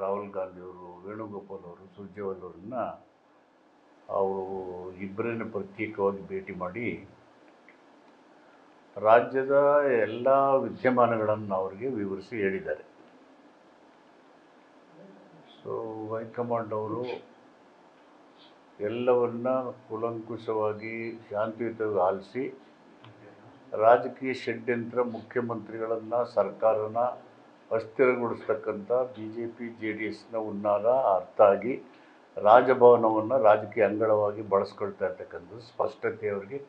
ರಾಹುಲ್ ಗಾಂಧಿಯವರು, ವೇಣುಗೋಪಾಲ್ ಅವರು, ಸುರ್ಜೇವಾಲ್ ಅವರನ್ನ ಅವರು ಇಬ್ಬರನ್ನ ಪ್ರತ್ಯೇಕವಾಗಿ ಭೇಟಿ ಮಾಡಿ ರಾಜ್ಯದ ಎಲ್ಲ ವಿದ್ಯಮಾನಗಳನ್ನು ಅವರಿಗೆ ವಿವರಿಸಿ ಹೇಳಿದ್ದಾರೆ. ಸೊ ಹೈಕಮಾಂಡ್ ಅವರು ಎಲ್ಲವನ್ನ ಕೂಲಂಕುಷವಾಗಿ ಶಾಂತಿಯುತವಾಗಿ ಆಲಿಸಿ ರಾಜಕೀಯ ಷಡ್ಯಂತ್ರ ಮುಖ್ಯಮಂತ್ರಿಗಳನ್ನು ಸರ್ಕಾರನ ಅಸ್ಥಿರಗೊಳಿಸ್ತಕ್ಕಂಥ BJP JDSನ ಹುನ್ನಾರ ಅರ್ಥ ಆಗಿ ರಾಜಭವನವನ್ನು ರಾಜಕೀಯ ಅಂಗಳವಾಗಿ ಬಳಸ್ಕೊಳ್ತಾ ಇರ್ತಕ್ಕಂಥದ್ದು ಸ್ಪಷ್ಟತೆ ಅವರಿಗೆ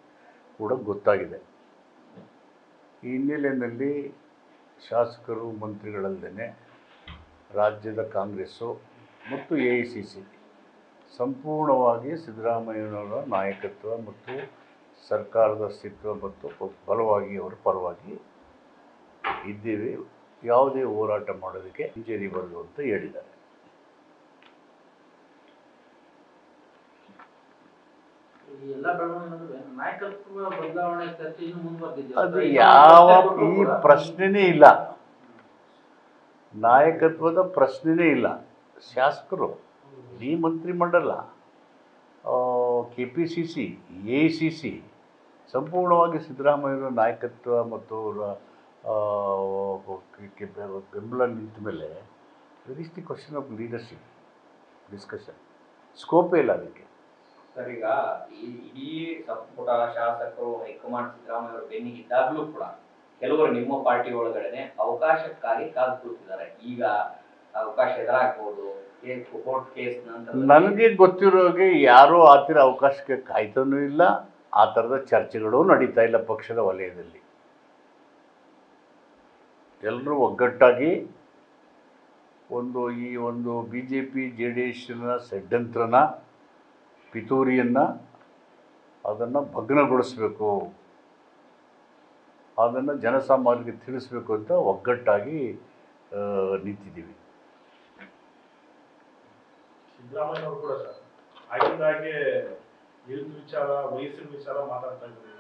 ಕೂಡ ಗೊತ್ತಾಗಿದೆ. ಈ ಹಿನ್ನೆಲೆಯಲ್ಲಿ ಶಾಸಕರು ಮಂತ್ರಿಗಳಲ್ಲದೆ ರಾಜ್ಯದ ಕಾಂಗ್ರೆಸ್ಸು ಮತ್ತು AICC ಸಂಪೂರ್ಣವಾಗಿ ಸಿದ್ದರಾಮಯ್ಯನವರ ನಾಯಕತ್ವ ಮತ್ತು ಸರ್ಕಾರದ ಅಸ್ತಿತ್ವ ಮತ್ತು ಬಲವಾಗಿ ಅವರ ಪರವಾಗಿ ಇದ್ದೇವೆ, ಯಾವುದೇ ಹೋರಾಟ ಮಾಡೋದಕ್ಕೆ ಹಿಂಜರಿಬಾರದು ಅಂತ ಹೇಳಿದ್ದಾರೆ. ಅದು ಯಾವ ಈ ಪ್ರಶ್ನೆನೇ ಇಲ್ಲ, ನಾಯಕತ್ವದ ಪ್ರಶ್ನೆನೇ ಇಲ್ಲ. ಶಾಸಕರು, ಈ ಮಂತ್ರಿಮಂಡಲ, KPCC, AICC ಸಂಪೂರ್ಣವಾಗಿ ಸಿದ್ದರಾಮಯ್ಯರ ನಾಯಕತ್ವ ಮತ್ತು ಬೆಂಬಲ ನಿಂತ ಮೇಲೆ where is the question of leadership discussion, ಸ್ಕೋಪೇ ಇಲ್ಲ ಅದಕ್ಕೆ. ಸರ್, ಈಗ ಇಡೀ ಸಂಪುಟ ಶಾಸಕರು ಹೈಕಮಾಂಡ್ ಸಿದ್ದರಾಮಯ್ಯ ಬೆನ್ನಿಗಿದ್ದಾಗಲೂ ಕೂಡ ಕೆಲವರು ನಿಮ್ಮ ಪಾರ್ಟಿ ಒಳಗಡೆ ಅವಕಾಶಕ್ಕಾಗಿ ಕಾದು ಕೂತಿದ್ದಾರೆ. ಈಗ ಅವಕಾಶ ಎದುರಾಗಬಹುದು, ಕೋರ್ಟ್ ಕೇಸ್ ನಂತರ. ನನಗೆ ಗೊತ್ತಿರೋಗೆ ಯಾರೂ ಆ ಥರ ಅವಕಾಶಕ್ಕೆ ಕಾಯ್ತಾನೂ ಇಲ್ಲ, ಆ ಥರದ ಚರ್ಚೆಗಳು ನಡೀತಾ ಇಲ್ಲ ಪಕ್ಷದ ವಲಯದಲ್ಲಿ. ಎಲ್ಲರೂ ಒಗ್ಗಟ್ಟಾಗಿ ಈ ಒಂದು BJP JDSನ ಷಡ್ಯಂತ್ರನ, ಪಿತೂರಿಯನ್ನು ಅದನ್ನು ಭಗ್ನಗೊಳಿಸಬೇಕು, ಅದನ್ನು ಜನಸಾಮಾನ್ಯರಿಗೆ ತಿಳಿಸ್ಬೇಕು ಅಂತ ಒಗ್ಗಟ್ಟಾಗಿ ನಿಂತಿದ್ದೀವಿ. ಸಿದ್ದರಾಮಯ್ಯನವರು ಕೂಡ ಸರ್ ಆಗಿಂದಾಗೆ ಹೆಲ್ತ್ ವಿಚಾರ, ವಯಸ್ಸಿನ ವಿಚಾರ ಮಾತಾಡ್ತಾ ಇದ್ದಾರೆ.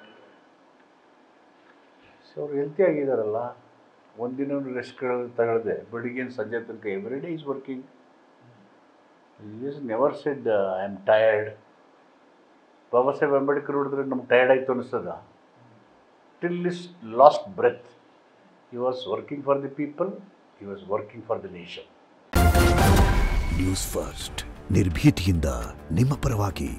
ಸೊ ಅವ್ರು ಹೆಲ್ತಿ ಆಗಿದ್ದಾರಲ್ಲ, ಒಂದಿನ ರೆಸ್ಟ್ಗಳು ತಗೊಳ್ಳದೆ ಬೆಳಿಗ್ಗೆ ಸಂಜೆ ತನಕ every day is working. Is never said I am tired. Baba Saheb Ambedkar ನೋಡಿದ್ರೆ ನಮ್ಗೆ ಟಯರ್ಡ್ ಆಯಿತು ಅನ್ನಿಸ್ತದ? Till his last breath he was working for the people, he was working for the nation. News first, ನಿರ್ಭೀತಿಯಿಂದ ನಿಮ್ಮ ಪರವಾಗಿ.